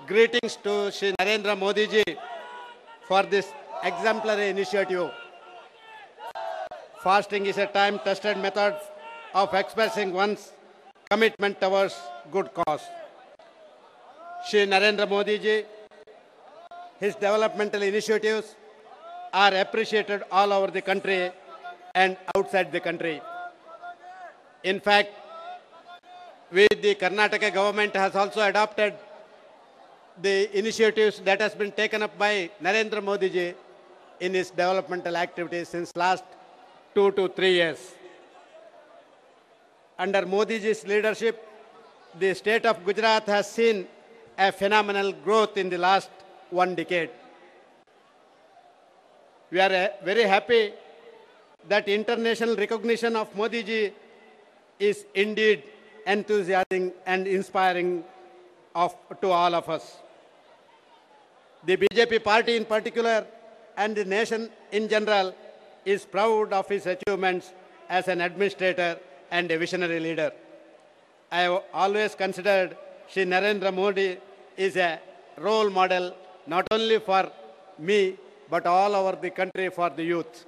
Greetings to Shri Narendra Modi ji for this exemplary initiative. Fasting is a time-tested method of expressing one's commitment towards good cause. Shri Narendra Modi ji, his developmental initiatives are appreciated all over the country and outside the country. In fact, the Karnataka government has also adopted the initiatives that has been taken up by Narendra Modi ji in his developmental activities since last 2 to 3 years. Under Modi ji's leadership, the state of Gujarat has seen a phenomenal growth in the last 1 decade. We are very happy that international recognition of Modi ji is indeed enthusiastic and inspiring to all of us. The BJP party in particular and the nation in general is proud of his achievements as an administrator and a visionary leader. I have always considered Shri Narendra Modi is a role model not only for me but all over the country for the youth.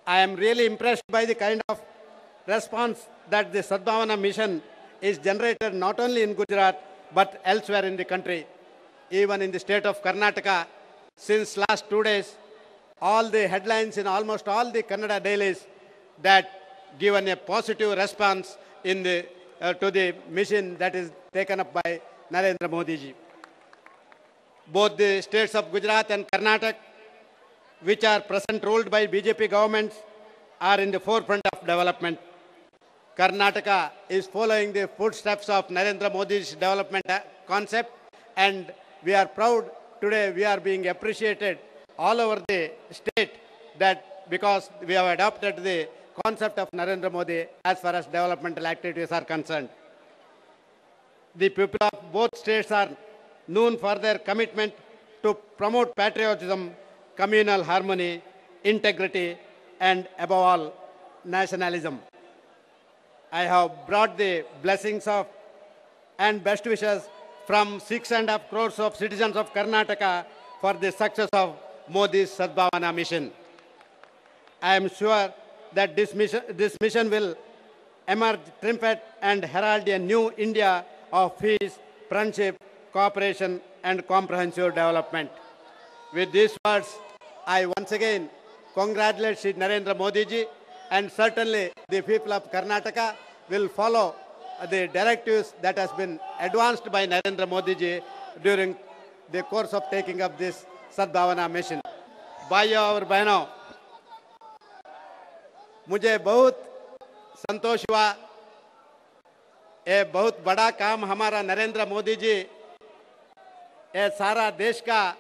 I am really impressed by the kind of response that the Sadbhavana mission is generated not only in Gujarat but elsewhere in the country. Even in the state of Karnataka, since last 2 days, all the headlines in almost all the Kannada dailies that given a positive response in to the mission that is taken up by Narendra Modi ji. Both the states of Gujarat and Karnataka, which are present ruled by BJP governments, are in the forefront of development. Karnataka is following the footsteps of Narendra Modi's development concept, and we are proud today we are being appreciated all over the state that because we have adopted the concept of Narendra Modi as far as developmental activities are concerned. The people of both states are known for their commitment to promote patriotism, communal harmony, integrity, and above all, nationalism. I have brought the blessings of and best wishes from 6.5 crores of citizens of Karnataka for the success of Modi's Sadbhavana mission. I am sure that this mission will emerge triumphant and herald a new India of peace, friendship, cooperation, and comprehensive development. With these words, I once again congratulate Shri Narendra Modi ji, and certainly the people of Karnataka will follow the directives that has been advanced by Narendra Modi ji during the course of taking up this Sadbhavana mission. भाइयों और बहनों, मुझे बहुत संतोष हुआ। ये बहुत बड़ा काम हमारा नरेंद्र मोदी जी ये सारा देश का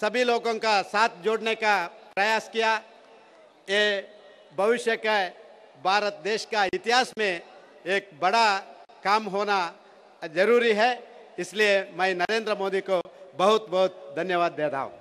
सभी लोगों का साथ जोड़ने का प्रयास किया। ये भविष्य का भारत देश का इतिहास में एक बड़ा काम होना जरूरी है, इसलिए मैं नरेंद्र मोदी को बहुत बहुत धन्यवाद देता हूँ।